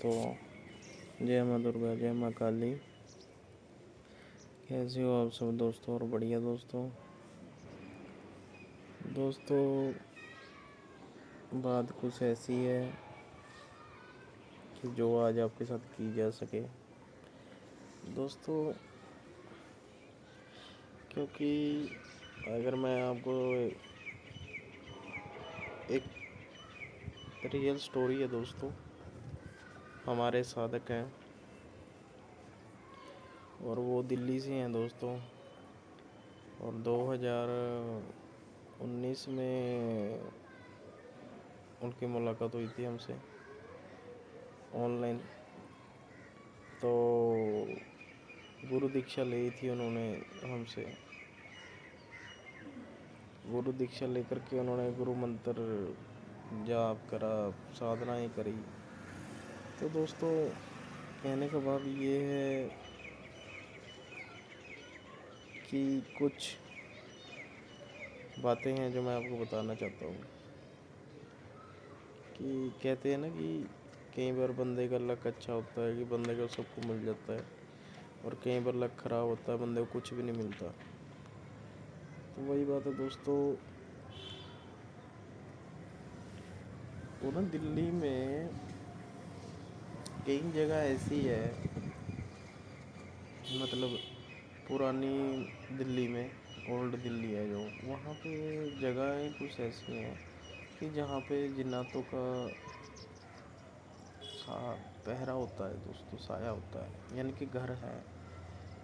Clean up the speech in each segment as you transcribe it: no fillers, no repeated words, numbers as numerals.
दोस्तों, जय माँ दुर्गा, जय माँ काली। कैसे हो आप सब दोस्तों? और बढ़िया दोस्तों। बात कुछ ऐसी है कि जो आज आपके साथ की जा सके दोस्तों, क्योंकि अगर मैं आपको एक रियल स्टोरी है दोस्तों। हमारे साधक हैं और वो दिल्ली से हैं दोस्तों, और 2019 में उनकी मुलाकात हुई थी हमसे ऑनलाइन। तो गुरु दीक्षा ली थी उन्होंने हमसे। गुरु दीक्षा लेकर के उन्होंने गुरु मंत्र जाप करा, साधनाएं करी। तो दोस्तों, कहने का भाव ये है कि कुछ बातें हैं जो मैं आपको बताना चाहता हूँ। कि कहते हैं ना कि कई बार बंदे का लक अच्छा होता है कि बंदे को सबको मिल जाता है, और कई बार लक ख़राब होता है, बंदे को कुछ भी नहीं मिलता। तो वही बात है दोस्तों। वो ना दिल्ली में कई जगह ऐसी है, मतलब पुरानी दिल्ली में, ओल्ड दिल्ली है जो, वहाँ पे जगहें कुछ ऐसी हैं कि जहाँ पे जिन्नातों का पहरा होता है दोस्तों, साया होता है। यानी कि घर है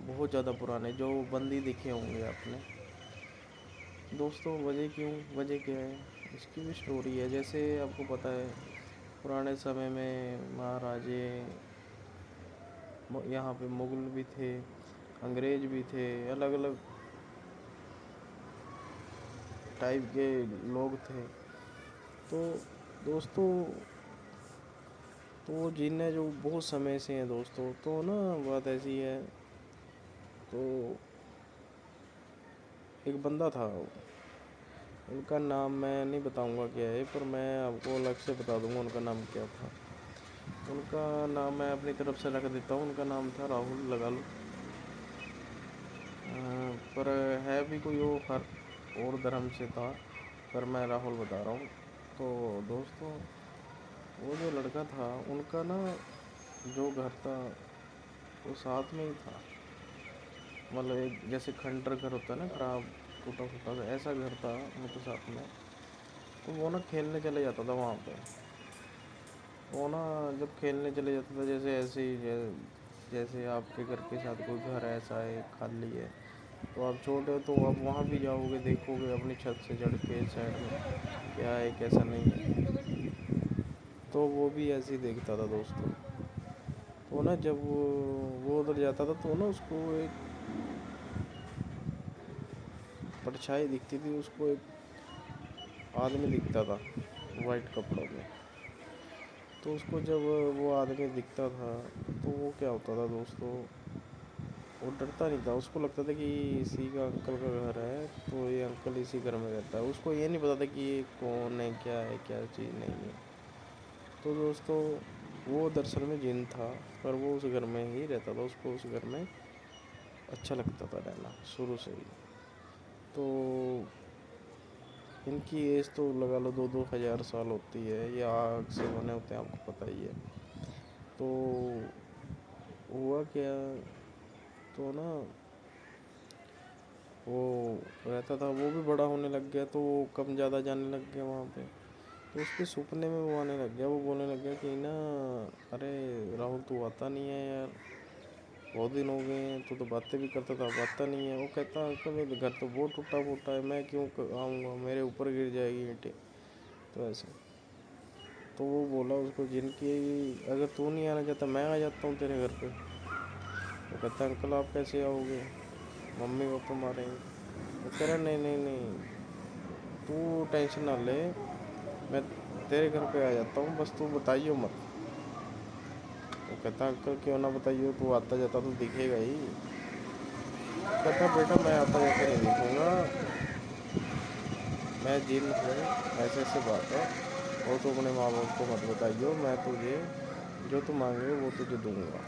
बहुत ज़्यादा पुराने, जो बंदी दिखे होंगे आपने दोस्तों। वजह क्या है? इसकी भी स्टोरी है। जैसे आपको पता है, पुराने समय में महाराजे, यहाँ पे मुगल भी थे, अंग्रेज भी थे, अलग अलग टाइप के लोग थे। तो दोस्तों, तो जिन्हें जो बहुत समय से हैं दोस्तों, तो ना बात ऐसी है। तो एक बंदा था, उनका नाम मैं नहीं बताऊंगा क्या है, पर मैं आपको अलग से बता दूंगा उनका नाम क्या था। उनका नाम मैं अपनी तरफ से रख देता हूँ। उनका नाम था राहुल, लगा लो। पर है भी कोई और धर्म से था, पर मैं राहुल बता रहा हूँ। तो दोस्तों, वो जो लड़का था, उनका ना जो घर था वो साथ में ही था। मतलब एक जैसे खंडर घर होता है ना, खराब टूटा फूटा सा, ऐसा घर था उनके साथ में। तो वो ना खेलने चले जाता था वहाँ पे। वो ना जब खेलने चले जाता था, जैसे ऐसे ही जैसे आपके घर के साथ कोई घर ऐसा है खाली है, तो आप छोटे हो तो आप वहाँ भी जाओगे, देखोगे अपनी छत से चढ़ के साइड में क्या है कैसा नहीं है। तो वो भी ऐसे ही देखता था दोस्तों। तो ना जब वो उधर जाता था, तो ना उसको एक परछाई दिखती थी, उसको एक आदमी दिखता था वाइट कपड़ों में। तो उसको जब वो आदमी दिखता था, तो वो क्या होता था दोस्तों, वो डरता नहीं था। उसको लगता था कि इसी का अंकल का घर है, तो ये अंकल इसी घर में रहता है। उसको ये नहीं पता था कि ये कौन है, क्या चीज़ नहीं है। तो दोस्तों, वो दरअसल में जिन था, पर वो उस घर में ही रहता था। उसको उस घर में अच्छा लगता था रहना शुरू से ही। तो इनकी एज तो लगा लो 2-2 हज़ार साल होती है, ये आग से बने होते हैं, आपको पता ही है। तो हुआ क्या, तो ना वो रहता था, वो भी बड़ा होने लग गया, तो वो कम ज़्यादा जाने लग गया वहाँ पे। तो उसके सपने में वो आने लग गया, वो बोलने लग गया कि ना, अरे राहुल तू आता नहीं है यार, बहुत दिन हो गए हैं, तू तो बातें भी करता था, अब आता नहीं है। वो कहता अंकल ये घर तो बहुत टूटा फूटा है, मैं क्यों आऊँगा, मेरे ऊपर गिर जाएगी ईंटें। तो ऐसे, तो वो बोला उसको, जिनकी अगर तू नहीं आना चाहता मैं आ जाता हूँ तेरे घर पे। वो कहता अंकल आप कैसे आओगे, मम्मी पापा मारेंगे। वो कह रहा नहीं नहीं नहीं, तू टेंशन ना ले, मैं तेरे घर पे आ जाता हूँ, बस तू बताइयो मत। वो कहता अंकल क्यों ना बताइए, तू आता जाता तो दिखेगा ही। कहता बेटा मैं आता जाता नहीं दिखूँगा, मैं जिन हूँ, ऐसे ऐसे बात है, और तू अपने माँ बाप को मत बताइयो, मैं तुझे जो तू मांगे वो तुझे दूंगा,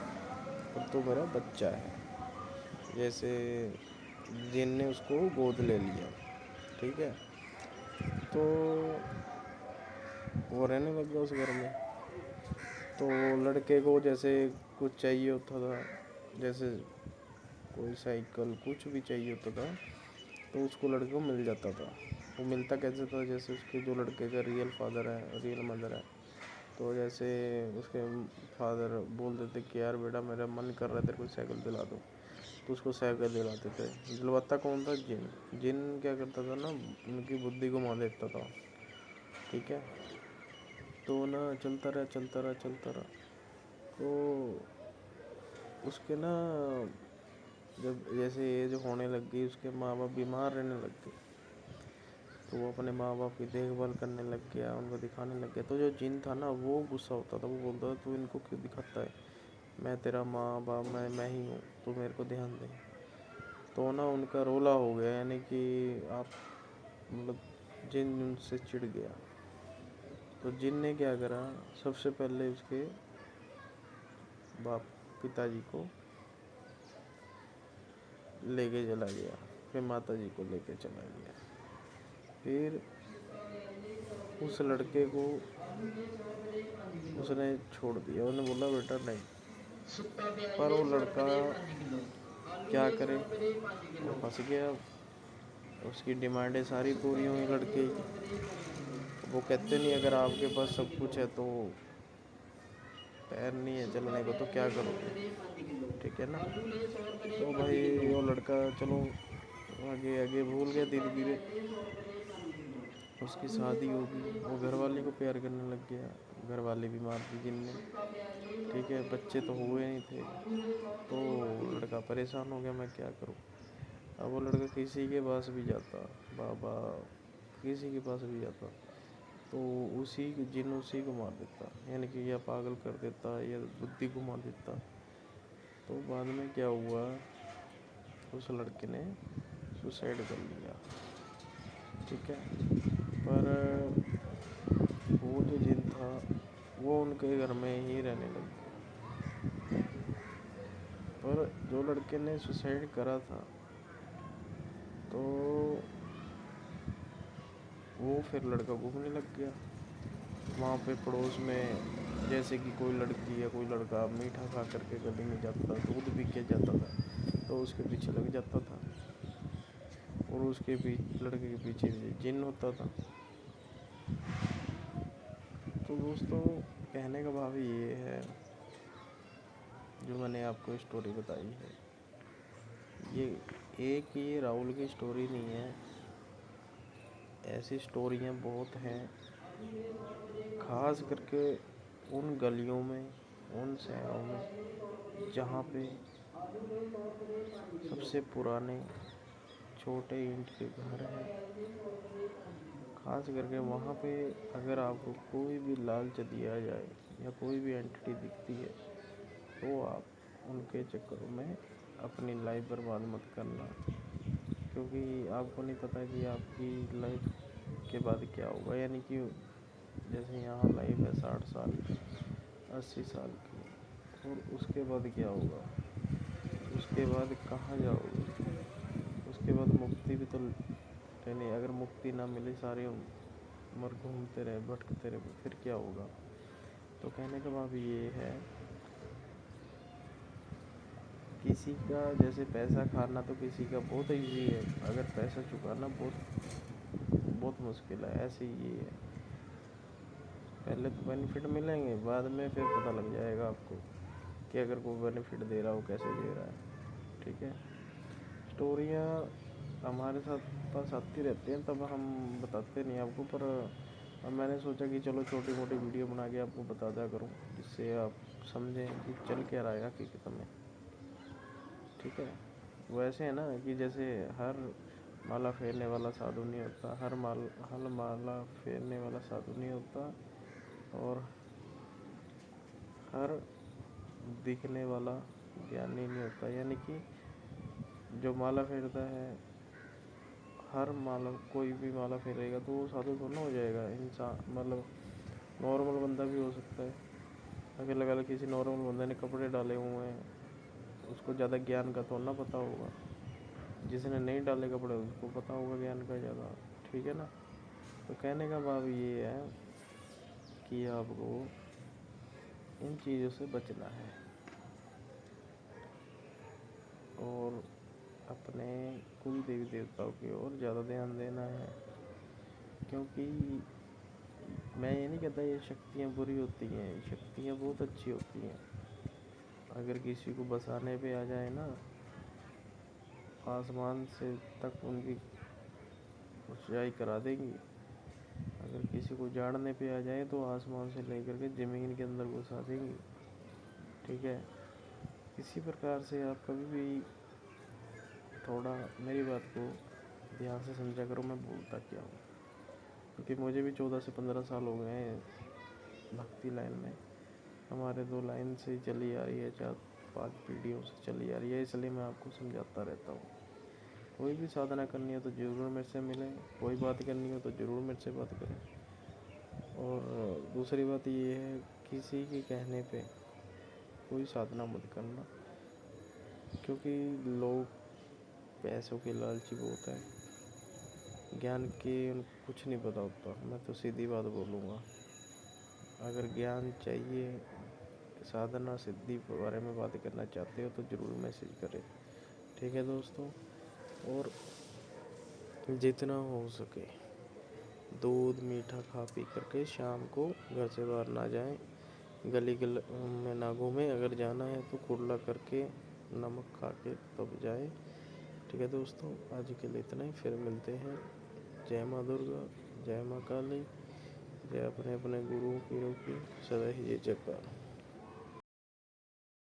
और तू मेरा बच्चा है। जैसे जिन ने उसको गोद ले लिया, ठीक है, तो वो रहने लग गया उस घर में। तो लड़के को जैसे कुछ चाहिए होता था, जैसे कोई साइकिल कुछ भी चाहिए होता था, तो उसको लड़के को मिल जाता था। वो मिलता कैसे था, जैसे उसके जो लड़के का रियल फादर है, रियल मदर है, तो जैसे उसके फादर बोल देते कि यार बेटा मेरा मन कर रहा है तेरे को साइकिल दिला दूँ, तो उसको साइकिल दिलाते थे। दिलवाता कौन था? जिन। जिन क्या करता था ना, उनकी बुद्धि घुमा देता था, ठीक है। तो ना चलता रहा चलता रहा चलता रहा, तो उसके ना जब जैसे एज होने लग गई, उसके माँ बाप बीमार रहने लग गए, तो वो अपने माँ बाप की देखभाल करने लग गया, उनको दिखाने लग गया। तो जो जिन था ना, वो गुस्सा होता था, वो बोलता था तू इनको क्यों दिखाता है, मैं तेरा माँ बाप मैं ही हूँ, तो मेरे को ध्यान दे। तो ना उनका रोला हो गया, यानी कि आप मतलब जिन उनसे चिढ़ गया। तो जिन ने क्या करा, सबसे पहले उसके बाप पिताजी को लेके चला गया, फिर माता जी को लेके चला गया, फिर उस लड़के को उसने छोड़ दिया, उसने बोला बेटा नहीं। पर वो लड़का क्या करे, वो फंस गया। उसकी डिमांडें सारी पूरी हुई लड़के की। वो कहते नहीं अगर आपके पास सब कुछ है तो पैर नहीं है चलने को तो क्या करोगे, ठीक है ना। तो भाई वो लड़का चलो आगे आगे भूल गया, धीरे धीरे उसकी शादी होगी, वो घर वाले को प्यार करने लग गया। घर वाले भी मार दी जिनने, ठीक है, बच्चे तो हुए नहीं थे। तो लड़का परेशान हो गया, मैं क्या करूं। अब वो लड़का किसी के पास भी जाता, बाबा किसी के पास भी जाता, तो उसी जिन उसी को मार देता, यानी कि या पागल कर देता या बुद्धि घुमा देता। तो बाद में क्या हुआ, उस लड़के ने सुसाइड कर लिया, ठीक है। पर वो जो जिन था वो उनके घर में ही रहने लग गया। पर जो लड़के ने सुसाइड करा था, तो वो फिर लड़का घूमने लग गया वहाँ पे पड़ोस में। जैसे कि कोई लड़की या कोई लड़का मीठा खा करके गली में जाता था, दूध पी के जाता था, तो उसके पीछे लग जाता था, और उसके लड़के के पीछे जिन होता था। तो दोस्तों, कहने का भाव ये है, जो मैंने आपको स्टोरी बताई है, ये राहुल की स्टोरी नहीं है। ऐसी स्टोरियाँ बहुत हैं, खास करके उन गलियों में, उन शहरों में जहाँ पे सबसे पुराने छोटे ईंट के घर हैं। खास करके वहाँ पे अगर आपको कोई भी लालच दिया जाए या कोई भी एंटिटी दिखती है, तो आप उनके चक्करों में अपनी लाइफ बर्बाद मत करना, क्योंकि आपको नहीं पता कि आपकी लाइफ के बाद क्या होगा। यानी कि जैसे यहाँ लाइफ है 60 साल की, 80 साल की, और उसके बाद क्या होगा, उसके बाद कहाँ जाओगे, उसके बाद मुक्ति भी तो लेनी। अगर मुक्ति ना मिले, सारी उम्र घूमते रहे भटकते रहे, फिर क्या होगा। तो कहने का भाव ये है, किसी का जैसे पैसा खाना तो किसी का बहुत ईजी है, अगर पैसा चुकाना बहुत बहुत मुश्किल है। ऐसे ही ये है, पहले तो बेनिफिट मिलेंगे, बाद में फिर पता लग जाएगा आपको कि अगर कोई बेनिफिट दे रहा हो कैसे दे रहा है, ठीक है। स्टोरियाँ हमारे साथ पास आती रहती हैं, तब हम बताते नहीं आपको, पर अब मैंने सोचा कि चलो छोटी मोटी वीडियो बना के आपको बता दिया करूँ, जिससे आप समझें कि चल क्या रहा है हकीकत में, ठीक है। वैसे है ना कि जैसे हर माला फेरने वाला साधु नहीं होता, हर माला फेरने वाला साधु नहीं होता, और हर दिखने वाला ज्ञानी नहीं होता। यानी कि जो माला फेरता है, हर माला कोई भी माला फेरेगा तो वो साधु थोड़ा हो जाएगा, इंसान मतलब नॉर्मल बंदा भी हो सकता है, अगर लगा लो किसी नॉर्मल बंदे ने कपड़े डाले हुए हैं, उसको ज़्यादा ज्ञान का तो ना पता होगा, जिसने नहीं डाले कपड़े उसको पता होगा ज्ञान का ज़्यादा, ठीक है ना। तो कहने का भाव ये है कि आपको इन चीज़ों से बचना है और अपने कुल देवी देवताओं की ओर ज़्यादा ध्यान देना है। क्योंकि मैं ये नहीं कहता ये शक्तियाँ बुरी होती हैं, शक्तियाँ बहुत अच्छी होती हैं। अगर किसी को बसाने पे आ जाए ना, आसमान से तक उनकी ऊंचाई करा देंगी। अगर किसी को जाड़ने पे आ जाए तो आसमान से लेकर के ज़मीन के अंदर घुसा देंगी, ठीक है। इसी प्रकार से आप कभी भी थोड़ा मेरी बात को ध्यान से समझा करो, मैं बोलता क्या हूँ। क्योंकि मुझे भी 14 से 15 साल हो गए हैं भक्ति लाइन में, हमारे 2 लाइन से चली आ रही है, 4-5 पीढ़ियों से चली आ रही है, इसलिए मैं आपको समझाता रहता हूँ। कोई भी साधना करनी हो तो ज़रूर मेरे से मिलें, कोई बात करनी हो तो ज़रूर मेरे से बात करें। और दूसरी बात ये है, किसी के कहने पे कोई साधना मत करना, क्योंकि लोग पैसों के लालची बहुत है, ज्ञान के उनको कुछ नहीं पता होता। मैं तो सीधी बात बोलूँगा, अगर ज्ञान चाहिए, साधना सिद्धि के बारे में बात करना चाहते हो तो ज़रूर मैसेज करें, ठीक है दोस्तों। और जितना हो सके दूध मीठा खा पी करके शाम को घर से बाहर ना जाएं, गली में ना घूमें, अगर जाना है तो कुल्ला करके नमक खा के तब जाए, ठीक है दोस्तों। आज के लिए इतना ही, फिर मिलते हैं। जय माँ दुर्गा, जय माँ काली, जय अपने अपने गुरुओं पीरों की सदा ही जय जयकार।